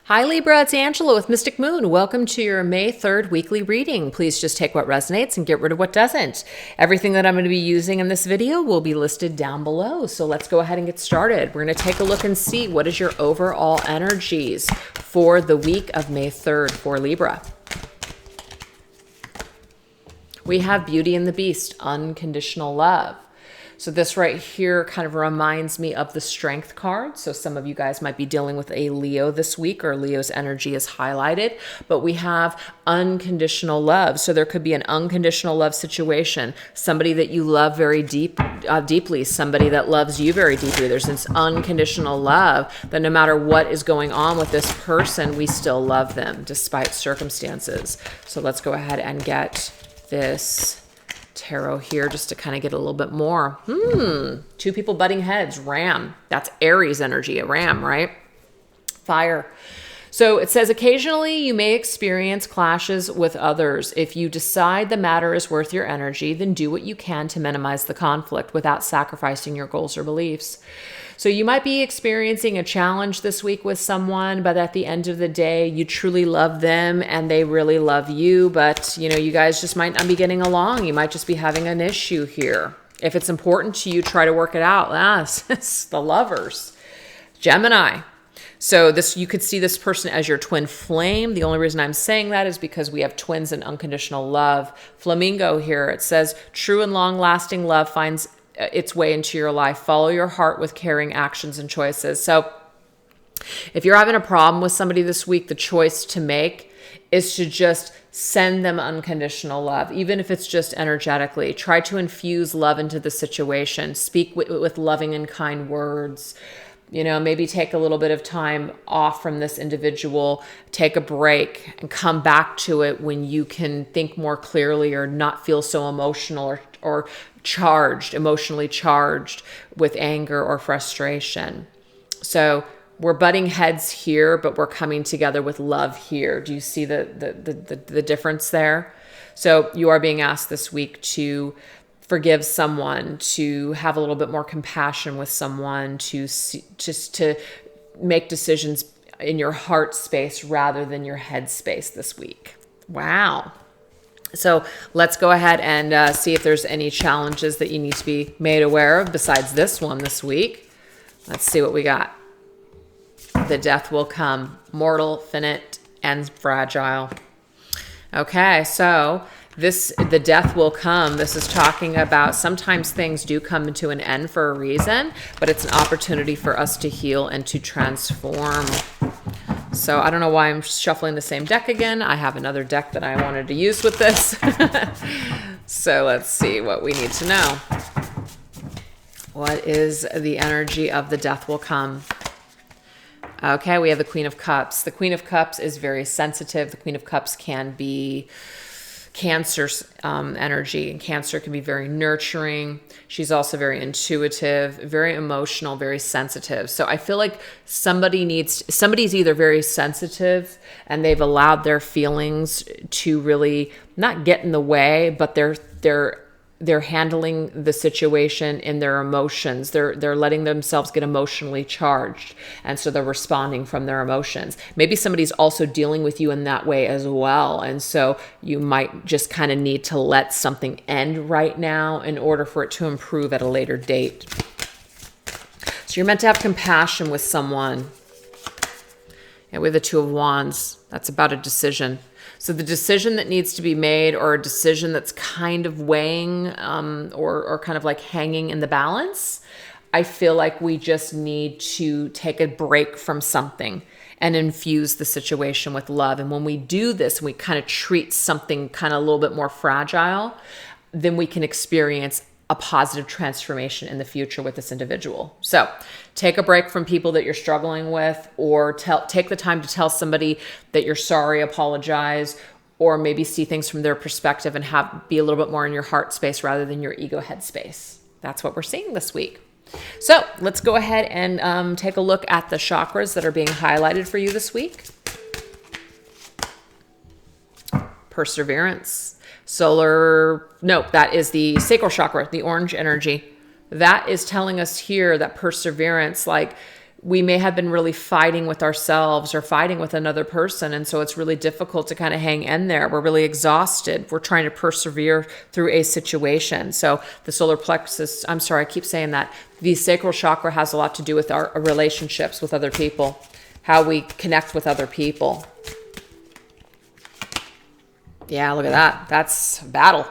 Hi Libra, it's Angela with Mystic Moon. Welcome to your May 3rd weekly reading. Please just take what resonates and get rid of what doesn't. Everything that I'm going to be using in this video will be listed down below. So let's go ahead and get started. We're going to take a look and see what is your overall energies for the week of May 3rd for Libra. We have Beauty and the Beast, unconditional love. So this right here kind of reminds me of the Strength card. So some of you guys might be dealing with a Leo this week, or Leo's energy is highlighted. But we have unconditional love. So there could be an unconditional love situation. Somebody that you love very deeply. Somebody that loves you very deeply. There's this unconditional love that no matter what is going on with this person, we still love them despite circumstances. So let's go ahead and get this tarot here just to kind of get a little bit more. Two people butting heads. Ram. That's Aries energy. A ram, right? Fire. So it says, occasionally you may experience clashes with others. If you decide the matter is worth your energy, then do what you can to minimize the conflict without sacrificing your goals or beliefs. So you might be experiencing a challenge this week with someone, but at the end of the day, you truly love them and they really love you. But, you know, you guys just might not be getting along. You might just be having an issue here. If it's important to you, try to work it out. It's the Lovers. Gemini. So this, you could see this person as your twin flame. The only reason I'm saying that is because we have twins and unconditional love. Flamingo here. It says, true and long-lasting love finds its way into your life. Follow your heart with caring actions and choices. So if you're having a problem with somebody this week, the choice to make is to just send them unconditional love, even if it's just energetically. Try to infuse love into the situation. Speak with loving and kind words. You know, maybe take a little bit of time off from this individual, take a break and come back to it when you can think more clearly or not feel so emotional or charged, emotionally charged with anger or frustration. So we're butting heads here, but we're coming together with love here. Do you see the difference there? So you are being asked this week to forgive someone, to have a little bit more compassion with someone, to just to make decisions in your heart space rather than your head space this week. Wow. So let's go ahead and see if there's any challenges that you need to be made aware of besides this one this week. Let's see what we got. The death will come, mortal, finite, and fragile. Okay, so the death will come. This is talking about sometimes things do come to an end for a reason, but it's an opportunity for us to heal and to transform. So I don't know why I'm shuffling the same deck again. I have another deck that I wanted to use with this. So let's see what we need to know. What is the energy of the death will come? Okay, we have the Queen of Cups. The Queen of Cups is very sensitive. The Queen of Cups can be Cancer's energy, and Cancer can be very nurturing. She's also very intuitive, very emotional, very sensitive. So I feel like somebody's either very sensitive and they've allowed their feelings to really not get in the way, but they're handling the situation in their emotions. They're letting themselves get emotionally charged. And so they're responding from their emotions. Maybe somebody's also dealing with you in that way as well. And so you might just kind of need to let something end right now in order for it to improve at a later date. So you're meant to have compassion with someone. And with the Two of Wands, that's about a decision. So the decision that needs to be made, or a decision that's kind of weighing or kind of like hanging in the balance, I feel like we just need to take a break from something and infuse the situation with love. And when we do this, we kind of treat something kind of a little bit more fragile, then we can experience a positive transformation in the future with this individual. So take a break from people that you're struggling with, or take the time to tell somebody that you're sorry, apologize, or maybe see things from their perspective and be a little bit more in your heart space rather than your ego head space. That's what we're seeing this week. So let's go ahead and take a look at the chakras that are being highlighted for you this week. Perseverance. That is the sacral chakra, the orange energy. That is telling us here that perseverance, like we may have been really fighting with ourselves or fighting with another person. And so it's really difficult to kind of hang in there. We're really exhausted. We're trying to persevere through a situation. So the solar plexus, I'm sorry, I keep saying that. The sacral chakra has a lot to do with our relationships with other people, how we connect with other people. Yeah, look at that. That's battle.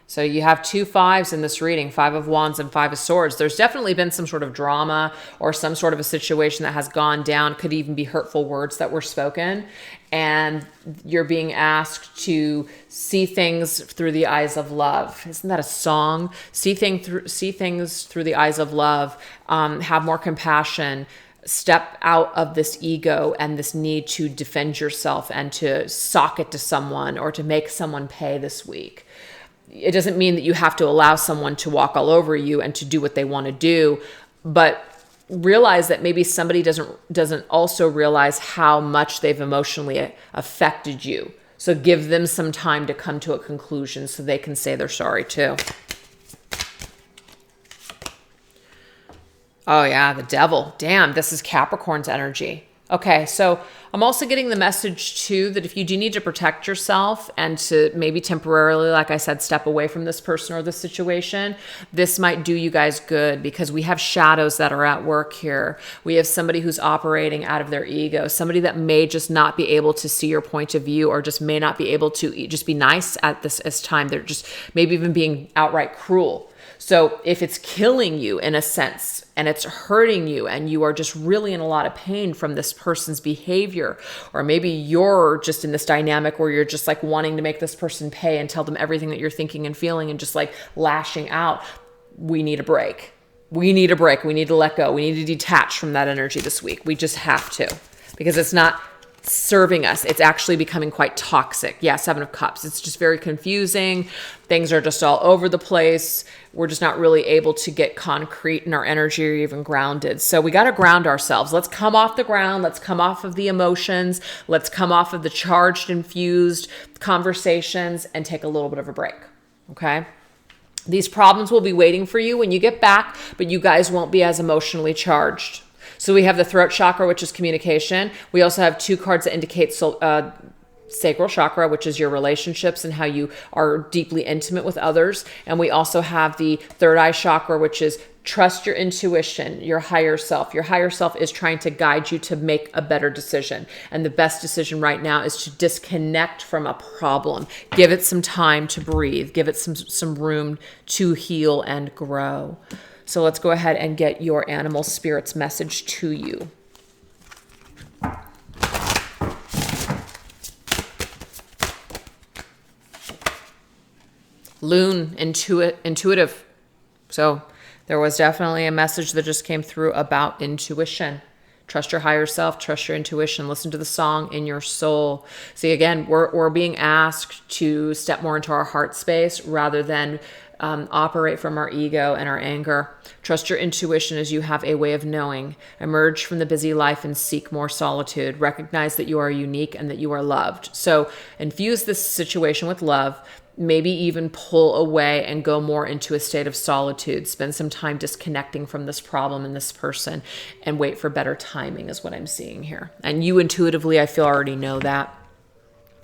So you have 2 5s in this reading, 5 of Wands and 5 of Swords. There's definitely been some sort of drama or some sort of a situation that has gone down. Could even be hurtful words that were spoken. And you're being asked to see things through the eyes of love. Isn't that a song? See things through the eyes of love. Have more compassion. Step out of this ego and this need to defend yourself and to sock it to someone or to make someone pay this week. It doesn't mean that you have to allow someone to walk all over you and to do what they want to do, but realize that maybe somebody doesn't also realize how much they've emotionally affected you. So give them some time to come to a conclusion so they can say they're sorry too. Oh yeah, the devil. Damn, this is Capricorn's energy. Okay, so I'm also getting the message too that if you do need to protect yourself and to maybe temporarily, like I said, step away from this person or this situation, this might do you guys good because we have shadows that are at work here. We have somebody who's operating out of their ego, somebody that may just not be able to see your point of view or just may not be able to just be nice at this time. They're just maybe even being outright cruel. So if it's killing you in a sense and it's hurting you and you are just really in a lot of pain from this person's behavior, or maybe you're just in this dynamic where you're just like wanting to make this person pay and tell them everything that you're thinking and feeling and just like lashing out, we need a break. We need a break. We need to let go. We need to detach from that energy this week. We just have to, because it's not serving us. It's actually becoming quite toxic. Yeah, 7 of Cups. It's just very confusing. Things are just all over the place. We're just not really able to get concrete in our energy or even grounded. So we got to ground ourselves. Let's come off the ground. Let's come off of the emotions. Let's come off of the charged, infused conversations and take a little bit of a break. Okay? These problems will be waiting for you when you get back, but you guys won't be as emotionally charged. So we have the throat chakra, which is communication. We also have 2 cards that indicate sacral chakra, which is your relationships and how you are deeply intimate with others. And we also have the third eye chakra, which is trust your intuition, your higher self. Your higher self is trying to guide you to make a better decision. And the best decision right now is to disconnect from a problem. Give it some time to breathe. Give it some room to heal and grow. So let's go ahead and get your animal spirit's message to you. Loon, intuitive. So there was definitely a message that just came through about intuition. Trust your higher self, trust your intuition, listen to the song in your soul. See, again, we're being asked to step more into our heart space rather than operate from our ego and our anger. Trust your intuition as you have a way of knowing. Emerge from the busy life and seek more solitude. Recognize that you are unique and that you are loved. So infuse this situation with love. Maybe even pull away and go more into a state of solitude. Spend some time disconnecting from this problem and this person and wait for better timing is what I'm seeing here. And you intuitively, I feel, already know that.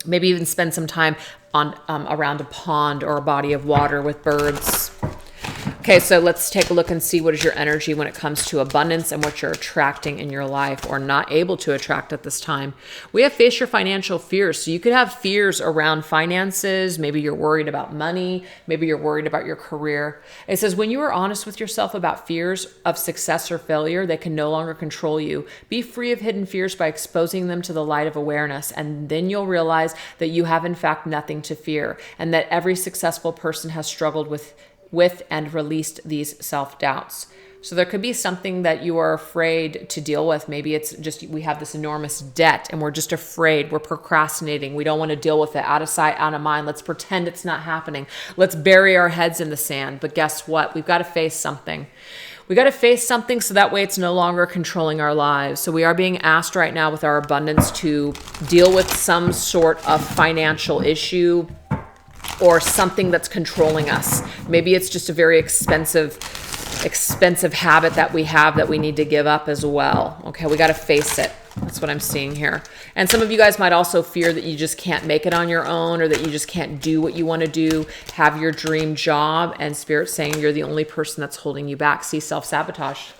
Maybe even spend some time on around a pond or a body of water with birds. Okay, so let's take a look and see what is your energy when it comes to abundance and what you're attracting in your life or not able to attract at this time. We have face your financial fears. So you could have fears around finances. Maybe you're worried about money. Maybe you're worried about your career. It says when you are honest with yourself about fears of success or failure, they can no longer control you. Be free of hidden fears by exposing them to the light of awareness. And then you'll realize that you have in fact nothing to fear and that every successful person has struggled with and released these self-doubts. So there could be something that you are afraid to deal with. Maybe it's just we have this enormous debt and we're just afraid. We're procrastinating. We don't want to deal with it. Out of sight, out of mind. Let's pretend it's not happening. Let's bury our heads in the sand. But guess what? We've got to face something. We got to face something so that way it's no longer controlling our lives. So we are being asked right now with our abundance to deal with some sort of financial issue or something that's controlling us. Maybe it's just a very expensive expensive habit that we have that we need to give up as well. Okay, we got to face it. That's what I'm seeing here. And some of you guys might also fear that you just can't make it on your own, or that you just can't do what you want to do, have your dream job, and Spirit's saying you're the only person that's holding you back. See, self-sabotage.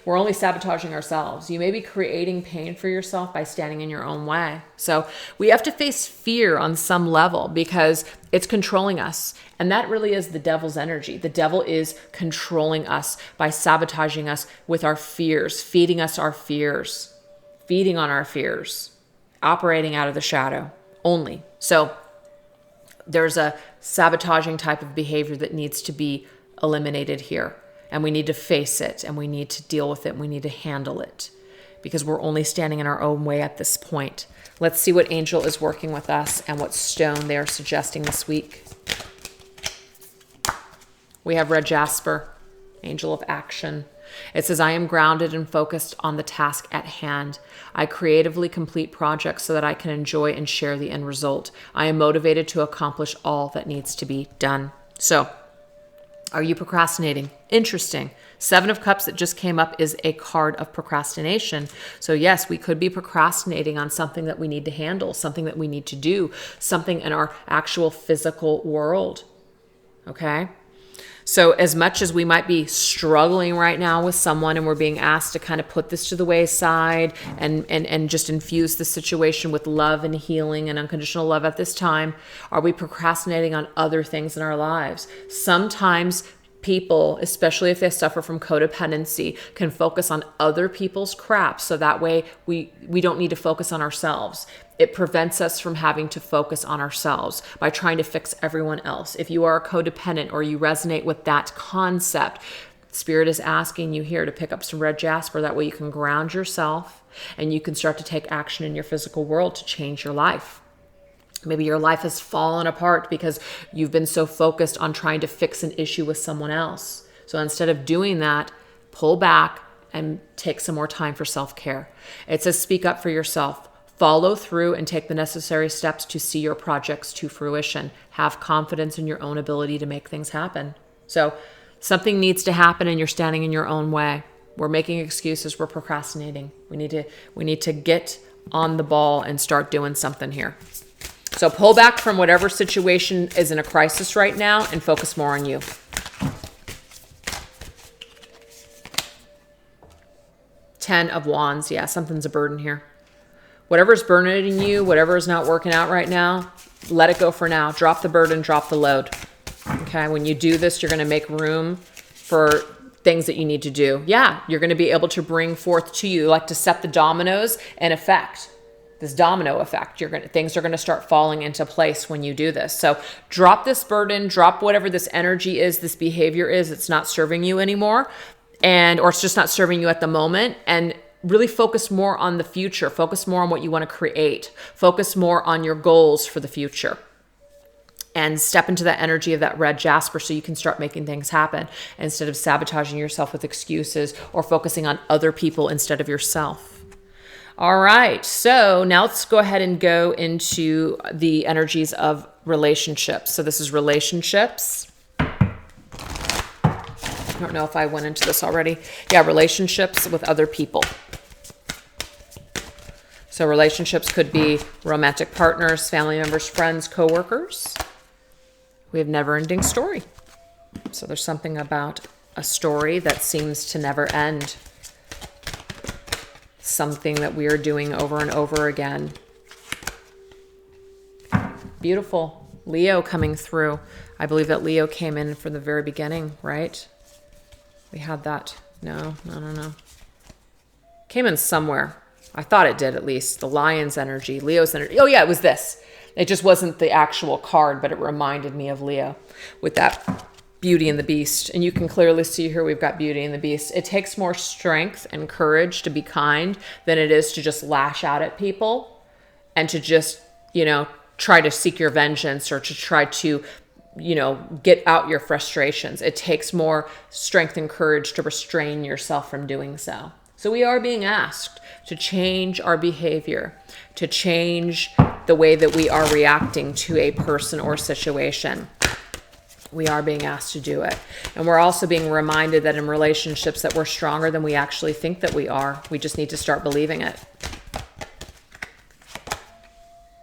We're only sabotaging ourselves. You may be creating pain for yourself by standing in your own way. So we have to face fear on some level because it's controlling us. And that really is the devil's energy. The devil is controlling us by sabotaging us with our fears, feeding us our fears, feeding on our fears, operating out of the shadow only. So there's a sabotaging type of behavior that needs to be eliminated here. And we need to face it, and we need to deal with it, and we need to handle it, because we're only standing in our own way at this point. Let's see what angel is working with us and what stone they are suggesting this week. We have red jasper, angel of action. It says, I am grounded and focused on the task at hand. I creatively complete projects so that I can enjoy and share the end result. I am motivated to accomplish all that needs to be done. So, are you procrastinating? Interesting. 7 of Cups that just came up is a card of procrastination. So yes, we could be procrastinating on something that we need to handle, something that we need to do, something in our actual physical world. Okay? So as much as we might be struggling right now with someone and we're being asked to kind of put this to the wayside and just infuse the situation with love and healing and unconditional love at this time, are we procrastinating on other things in our lives? Sometimes people, especially if they suffer from codependency, can focus on other people's crap, so that way we don't need to focus on ourselves. It prevents us from having to focus on ourselves by trying to fix everyone else. If you are a codependent or you resonate with that concept, Spirit is asking you here to pick up some red jasper. That way you can ground yourself and you can start to take action in your physical world to change your life. Maybe your life has fallen apart because you've been so focused on trying to fix an issue with someone else. So instead of doing that, pull back and take some more time for self-care. It says speak up for yourself. Follow through and take the necessary steps to see your projects to fruition. Have confidence in your own ability to make things happen. So something needs to happen and you're standing in your own way. We're making excuses. We're procrastinating. We need to get on the ball and start doing something here. So pull back from whatever situation is in a crisis right now and focus more on you. Ten of Wands. Yeah, something's a burden here. Whatever's burdening you, whatever is not working out right now, let it go for now. Drop the burden, drop the load. Okay, when you do this, you're going to make room for things that you need to do. Yeah, you're going to be able to bring forth to you, like to set the dominoes in effect. This domino effect, things are going to start falling into place when you do this. So drop this burden, drop whatever this energy is, this behavior is, it's not serving you anymore, or it's just not serving you at the moment, and really focus more on the future. Focus more on what you want to create. Focus more on your goals for the future. And step into that energy of that red jasper so you can start making things happen instead of sabotaging yourself with excuses or focusing on other people instead of yourself. All right, so now let's go ahead and go into the energies of relationships. So this is relationships. I don't know if I went into this already. Yeah, relationships with other people. So relationships could be romantic partners, family members, friends, coworkers. We have never-ending story. So there's something about a story that seems to never end. Something that we are doing over and over again. Beautiful. Leo coming through. I believe that Leo came in from the very beginning, right? We had that. No. Came in somewhere. I thought it did, at least. The lion's energy, Leo's energy. Oh yeah, it was this. It just wasn't the actual card, but it reminded me of Leo with that Beauty and the Beast. And you can clearly see here we've got Beauty and the Beast. It takes more strength and courage to be kind than it is to just lash out at people and to just, try to seek your vengeance or to try to, get out your frustrations. It takes more strength and courage to restrain yourself from doing so. So we are being asked to change our behavior, to change the way that we are reacting to a person or situation. We are being asked to do it. And we're also being reminded that in relationships that we're stronger than we actually think that we are. We just need to start believing it.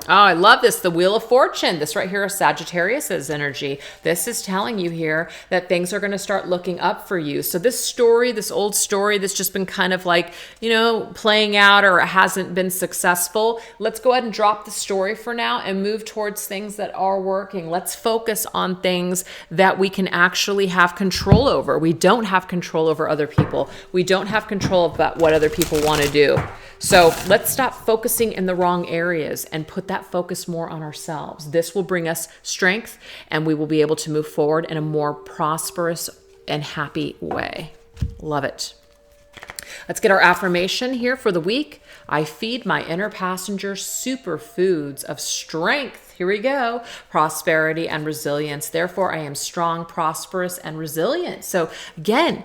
Oh, I love this. The Wheel of Fortune. This right here is Sagittarius's energy. This is telling you here that things are going to start looking up for you. So this story, this old story that's just been kind of like, you know, playing out or it hasn't been successful. Let's go ahead and drop the story for now and move towards things that are working. Let's focus on things that we can actually have control over. We don't have control over other people. We don't have control about what other people want to do. So let's stop focusing in the wrong areas and put that focus more on ourselves. This will bring us strength and we will be able to move forward in a more prosperous and happy way. Love it. Let's get our affirmation here for the week. I feed my inner passenger superfoods of strength. Here we go. Prosperity and resilience. Therefore, I am strong, prosperous, and resilient. So again,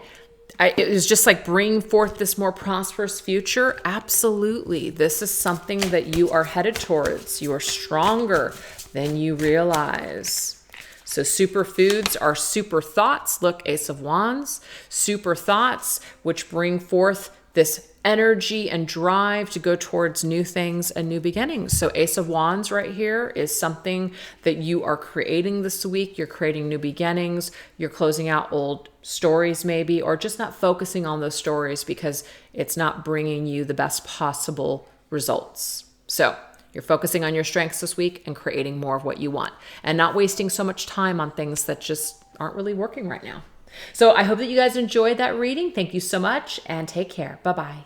it was just like bring forth this more prosperous future. Absolutely. This is something that you are headed towards. You are stronger than you realize. So superfoods are super thoughts. Look, Ace of Wands. Super thoughts, which bring forth this energy and drive to go towards new things and new beginnings. So Ace of Wands right here is something that you are creating this week. You're creating new beginnings. You're closing out old stories maybe, or just not focusing on those stories because it's not bringing you the best possible results. So you're focusing on your strengths this week and creating more of what you want and not wasting so much time on things that just aren't really working right now. So I hope that you guys enjoyed that reading. Thank you so much and take care. Bye-bye.